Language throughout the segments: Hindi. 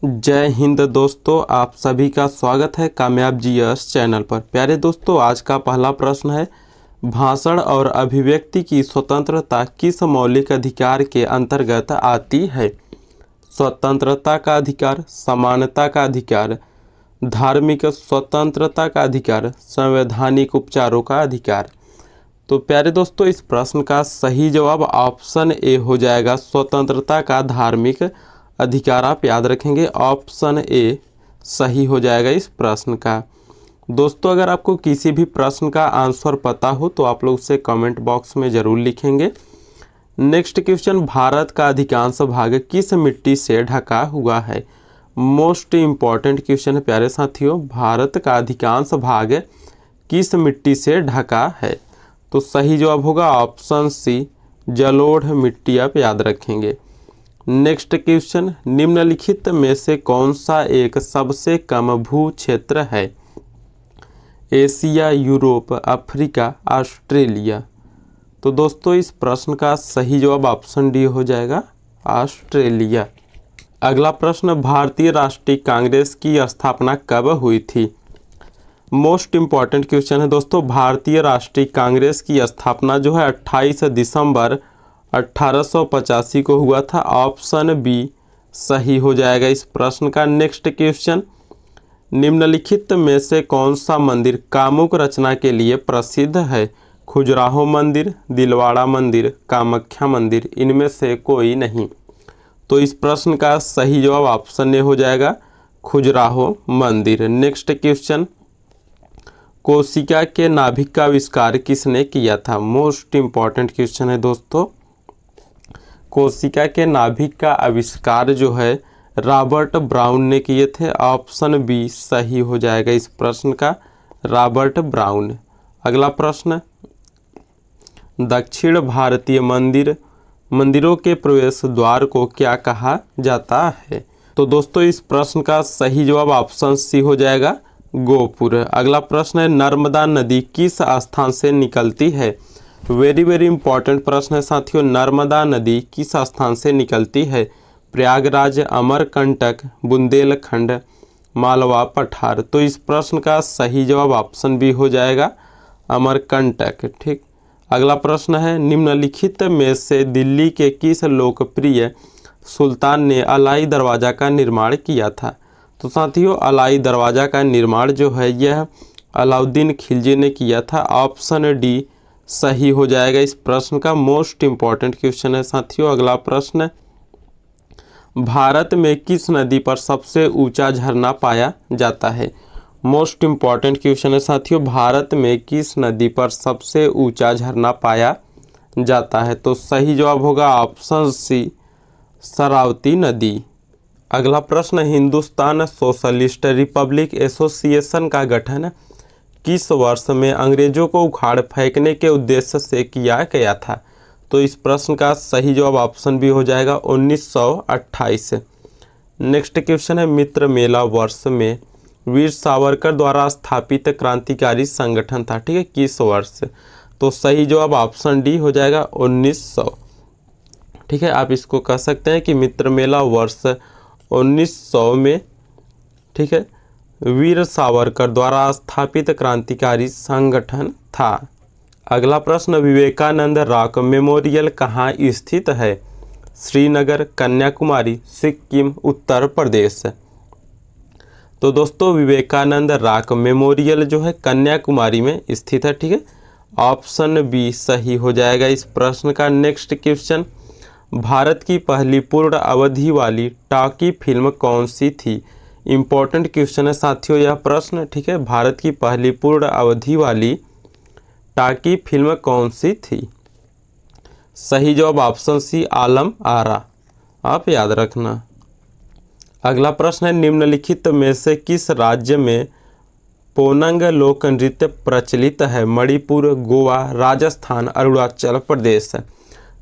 जय हिंद दोस्तों, आप सभी का स्वागत है कामयाब जीएस चैनल पर। प्यारे दोस्तों, आज का पहला प्रश्न है, भाषण और अभिव्यक्ति की स्वतंत्रता किस मौलिक अधिकार के अंतर्गत आती है? स्वतंत्रता का अधिकार, समानता का अधिकार, धार्मिक स्वतंत्रता का अधिकार, संवैधानिक उपचारों का अधिकार। तो प्यारे दोस्तों, इस प्रश्न का सही जवाब ऑप्शन ए हो जाएगा, स्वतंत्रता का धार्मिक अधिकार। आप याद रखेंगे, ऑप्शन ए सही हो जाएगा इस प्रश्न का। दोस्तों, अगर आपको किसी भी प्रश्न का आंसर पता हो तो आप लोग उसे कमेंट बॉक्स में ज़रूर लिखेंगे। नेक्स्ट क्वेश्चन, भारत का अधिकांश भाग किस मिट्टी से ढका हुआ है? मोस्ट इम्पॉर्टेंट क्वेश्चन है प्यारे साथियों, भारत का अधिकांश भाग किस मिट्टी से ढका है? तो सही जवाब होगा ऑप्शन सी, जलोढ़ मिट्टी। आप याद रखेंगे। नेक्स्ट क्वेश्चन, निम्नलिखित में से कौन सा एक सबसे कम भू क्षेत्र है? Asia, Europe, Africa, Australia. तो दोस्तों, इस प्रश्न का सही जवाब ऑप्शन डी हो जाएगा, ऑस्ट्रेलिया। अगला प्रश्न, भारतीय राष्ट्रीय कांग्रेस की स्थापना कब हुई थी? मोस्ट इम्पॉर्टेंट क्वेश्चन है दोस्तों, भारतीय राष्ट्रीय कांग्रेस की स्थापना जो है 28 दिसंबर 1885 को हुआ था। ऑप्शन बी सही हो जाएगा इस प्रश्न का। नेक्स्ट क्वेश्चन, निम्नलिखित में से कौन सा मंदिर कामुक रचना के लिए प्रसिद्ध है? खजुराहो मंदिर, दिलवाड़ा मंदिर, कामाख्या मंदिर, इनमें से कोई नहीं। तो इस प्रश्न का सही जवाब ऑप्शन ए हो जाएगा, खजुराहो मंदिर। नेक्स्ट क्वेश्चन, कोशिका के नाभिक का आविष्कार किसने किया था? मोस्ट इम्पॉर्टेंट क्वेश्चन है दोस्तों, कोशिका के नाभिक का आविष्कार जो है रॉबर्ट ब्राउन ने किए थे। ऑप्शन बी सही हो जाएगा इस प्रश्न का, रॉबर्ट ब्राउन। अगला प्रश्न, दक्षिण भारतीय मंदिरों के प्रवेश द्वार को क्या कहा जाता है? तो दोस्तों, इस प्रश्न का सही जवाब ऑप्शन सी हो जाएगा, गोपुर। अगला प्रश्न है, नर्मदा नदी किस स्थान से निकलती है? वेरी इंपॉर्टेंट प्रश्न है साथियों, नर्मदा नदी किस स्थान से निकलती है? प्रयागराज, अमरकंटक, बुंदेलखंड, मालवा, पठार। तो इस प्रश्न का सही जवाब ऑप्शन बी हो जाएगा, अमरकंटक। ठीक। अगला प्रश्न है, निम्नलिखित में से दिल्ली के किस लोकप्रिय सुल्तान ने अलाई दरवाज़ा का निर्माण किया था? तो साथियों, अलाई दरवाज़ा का निर्माण जो है यह अलाउद्दीन खिलजी ने किया था। ऑप्शन डी सही हो जाएगा इस प्रश्न का। मोस्ट इम्पॉर्टेंट क्वेश्चन है साथियों। अगला प्रश्न, भारत में किस नदी पर सबसे ऊंचा झरना पाया जाता है? मोस्ट इम्पॉर्टेंट क्वेश्चन है साथियों, भारत में किस नदी पर सबसे ऊंचा झरना पाया जाता है? तो सही जवाब होगा ऑप्शन सी, शरावती नदी। अगला प्रश्न, हिंदुस्तान सोशलिस्ट रिपब्लिक एसोसिएशन का गठन किस वर्ष में अंग्रेजों को उखाड़ फेंकने के उद्देश्य से किया गया था? तो इस प्रश्न का सही जवाब ऑप्शन बी हो जाएगा, 1928। नेक्स्ट क्वेश्चन है, मित्र मेला वर्ष में वीर सावरकर द्वारा स्थापित क्रांतिकारी संगठन था। ठीक है, किस वर्ष? तो सही जवाब ऑप्शन डी हो जाएगा, 1900। ठीक है, आप इसको कह सकते हैं कि मित्र मेला वर्ष 1900 में, ठीक है, वीर सावरकर द्वारा स्थापित क्रांतिकारी संगठन था। अगला प्रश्न, विवेकानंद रॉक मेमोरियल कहाँ स्थित है? श्रीनगर, कन्याकुमारी, सिक्किम, उत्तर प्रदेश। तो दोस्तों, विवेकानंद रॉक मेमोरियल जो है कन्याकुमारी में स्थित है। ठीक है, ऑप्शन बी सही हो जाएगा इस प्रश्न का। नेक्स्ट क्वेश्चन, भारत की पहली पूर्ण अवधि वाली टॉकी फिल्म कौन सी थी? इम्पोर्टेंट क्वेश्चन है साथियों यह प्रश्न। ठीक है, भारत की पहली पूर्ण अवधि वाली टॉकी फिल्म कौन सी थी? सही जवाब ऑप्शन सी, आलम आरा। आप याद रखना। अगला प्रश्न है, निम्नलिखित में से किस राज्य में पोनंग लोक नृत्य प्रचलित है? मणिपुर, गोवा, राजस्थान, अरुणाचल प्रदेश।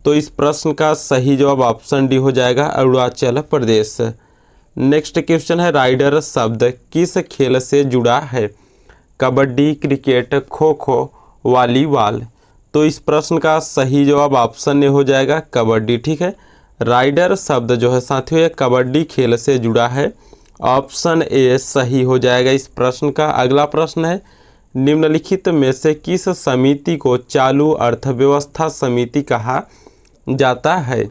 तो इस प्रश्न का सही जवाब ऑप्शन डी हो जाएगा, अरुणाचल प्रदेश। नेक्स्ट क्वेश्चन है, राइडर शब्द किस खेल से जुड़ा है? Kabaddi, cricket, kho kho, volleyball. तो इस प्रश्न का सही जवाब ऑप्शन ए हो जाएगा, कबड्डी। ठीक है, राइडर शब्द जो है साथियों यह कबड्डी खेल से जुड़ा है। ऑप्शन ए सही हो जाएगा इस प्रश्न का। अगला प्रश्न है, निम्नलिखित में से किस समिति को चालू अर्थव्यवस्था समिति कहा जाता है?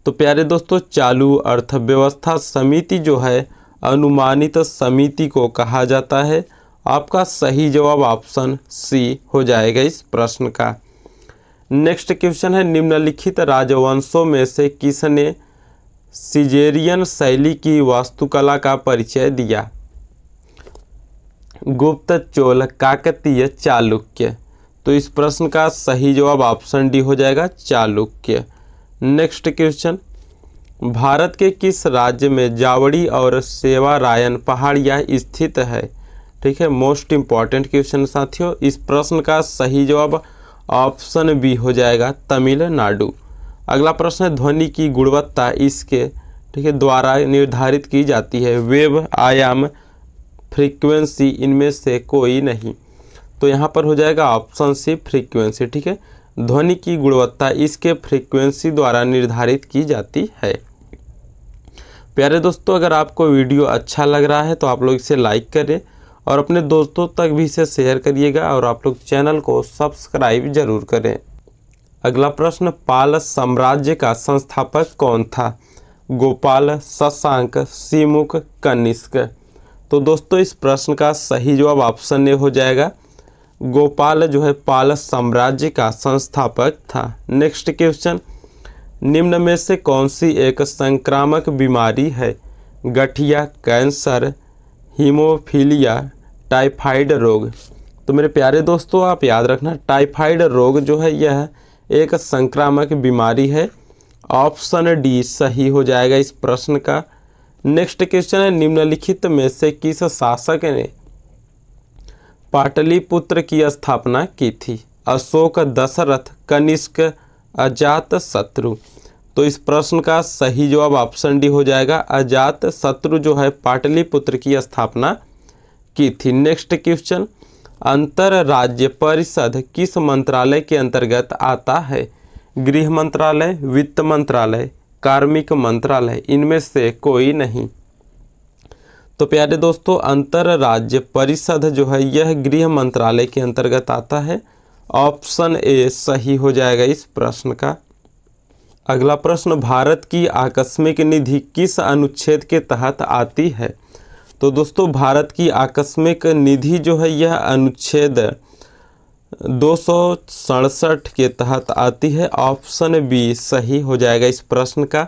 तो प्यारे दोस्तों, चालू अर्थव्यवस्था समिति जो है अनुमानित समिति को कहा जाता है। आपका सही जवाब ऑप्शन सी हो जाएगा इस प्रश्न का। नेक्स्ट क्वेश्चन है, निम्नलिखित राजवंशों में से किसने सिजेरियन शैली की वास्तुकला का परिचय दिया? गुप्त, चोल, काकतीय, चालुक्य। तो इस प्रश्न का सही जवाब ऑप्शन डी हो जाएगा, चालुक्य। नेक्स्ट क्वेश्चन, भारत के किस राज्य में जावड़ी और सेवारायन पहाड़ियाँ स्थित है? ठीक है, मोस्ट इम्पॉर्टेंट क्वेश्चन साथियों। इस प्रश्न का सही जवाब ऑप्शन बी हो जाएगा, तमिलनाडु। अगला प्रश्न है, ध्वनि की गुणवत्ता इसके द्वारा निर्धारित की जाती है? वेव, आयाम, फ्रीक्वेंसी, इनमें से कोई नहीं। तो यहाँ पर हो जाएगा ऑप्शन सी, फ्रीक्वेंसी। ठीक है, ध्वनि की गुणवत्ता इसके फ्रीक्वेंसी द्वारा निर्धारित की जाती है। प्यारे दोस्तों, अगर आपको वीडियो अच्छा लग रहा है तो आप लोग इसे लाइक करें और अपने दोस्तों तक भी इसे शेयर करिएगा और आप लोग चैनल को सब्सक्राइब जरूर करें। अगला प्रश्न, पाल साम्राज्य का संस्थापक कौन था? गोपाल, शशांक, सिमुक, कनिष्क। तो दोस्तों, इस प्रश्न का सही जवाब ऑप्शन ए हो जाएगा, गोपाल जो है पाल साम्राज्य का संस्थापक था। नेक्स्ट क्वेश्चन, निम्न में से कौन सी एक संक्रामक बीमारी है? गठिया, कैंसर, हीमोफीलिया, टाइफाइड रोग। तो मेरे प्यारे दोस्तों, आप याद रखना, टाइफाइड रोग जो है यह एक संक्रामक बीमारी है। ऑप्शन डी सही हो जाएगा इस प्रश्न का। नेक्स्ट क्वेश्चन है, निम्नलिखित में से किस शासक ने पाटलिपुत्र की स्थापना की थी? अशोक, दशरथ, कनिष्क, अजात शत्रु। तो इस प्रश्न का सही जवाब ऑप्शन डी हो जाएगा, अजात शत्रु जो है पाटलिपुत्र की स्थापना की थी। नेक्स्ट क्वेश्चन, अंतरराज्य परिषद किस मंत्रालय के अंतर्गत आता है? गृह मंत्रालय, वित्त मंत्रालय, कार्मिक मंत्रालय, इनमें से कोई नहीं। तो प्यारे दोस्तों, अंतरराज्य परिषद जो है यह गृह मंत्रालय के अंतर्गत आता है। ऑप्शन ए सही हो जाएगा इस प्रश्न का। अगला प्रश्न, भारत की आकस्मिक निधि किस अनुच्छेद के तहत आती है? तो दोस्तों, भारत की आकस्मिक निधि जो है यह अनुच्छेद 267 के तहत आती है। ऑप्शन बी सही हो जाएगा इस प्रश्न का।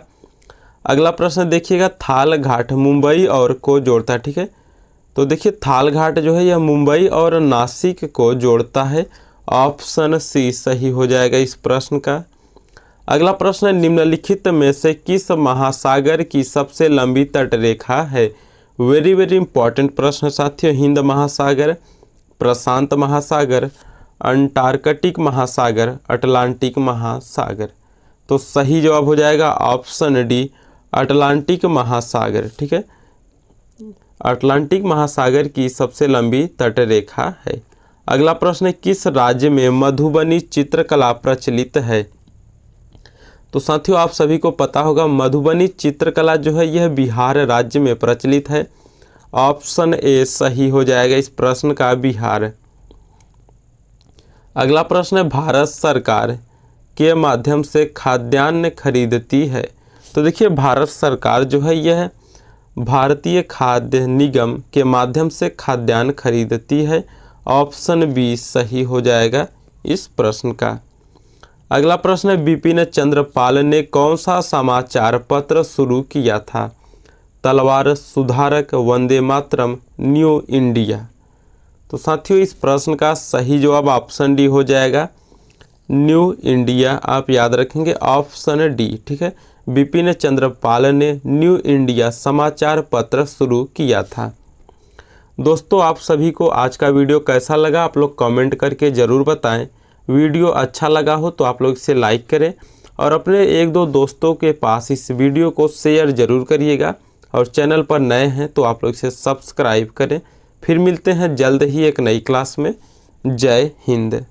अगला प्रश्न देखिएगा, थाल घाट मुंबई और को जोड़ता है। ठीक है, तो देखिए थाल घाट जो है यह मुंबई और नासिक को जोड़ता है। ऑप्शन सी सही हो जाएगा इस प्रश्न का। अगला प्रश्न, निम्नलिखित में से किस महासागर की सबसे लंबी तटरेखा है? वेरी वेरी इंपॉर्टेंट प्रश्न साथियों। हिंद महासागर, प्रशांत महासागर, अंटार्कटिक महासागर, अटलांटिक महासागर। तो सही जवाब हो जाएगा ऑप्शन डी, अटलांटिक महासागर। ठीक है, अटलांटिक महासागर की सबसे लंबी तटरेखा है। अगला प्रश्न, किस राज्य में मधुबनी चित्रकला प्रचलित है? तो साथियों, आप सभी को पता होगा मधुबनी चित्रकला जो है यह बिहार राज्य में प्रचलित है। ऑप्शन ए सही हो जाएगा इस प्रश्न का, बिहार। अगला प्रश्न है, भारत सरकार के माध्यम से खाद्यान्न खरीदती है? तो देखिए, भारत सरकार जो है यह भारतीय खाद्य निगम के माध्यम से खाद्यान्न खरीदती है। ऑप्शन बी सही हो जाएगा इस प्रश्न का। अगला प्रश्न है, बिपिन चंद्र पाल ने कौन सा समाचार पत्र शुरू किया था? तलवार, सुधारक, वंदे मातरम, न्यू इंडिया। तो साथियों, इस प्रश्न का सही जवाब ऑप्शन डी हो जाएगा, न्यू इंडिया। आप याद रखेंगे ऑप्शन डी। ठीक है, बिपिन चंद्र पाल ने न्यू इंडिया समाचार पत्र शुरू किया था। दोस्तों, आप सभी को आज का वीडियो कैसा लगा आप लोग कमेंट करके ज़रूर बताएं। वीडियो अच्छा लगा हो तो आप लोग इसे लाइक करें और अपने एक दो दोस्तों के पास इस वीडियो को शेयर ज़रूर करिएगा और चैनल पर नए हैं तो आप लोग इसे सब्सक्राइब करें। फिर मिलते हैं जल्द ही एक नई क्लास में। जय हिंद।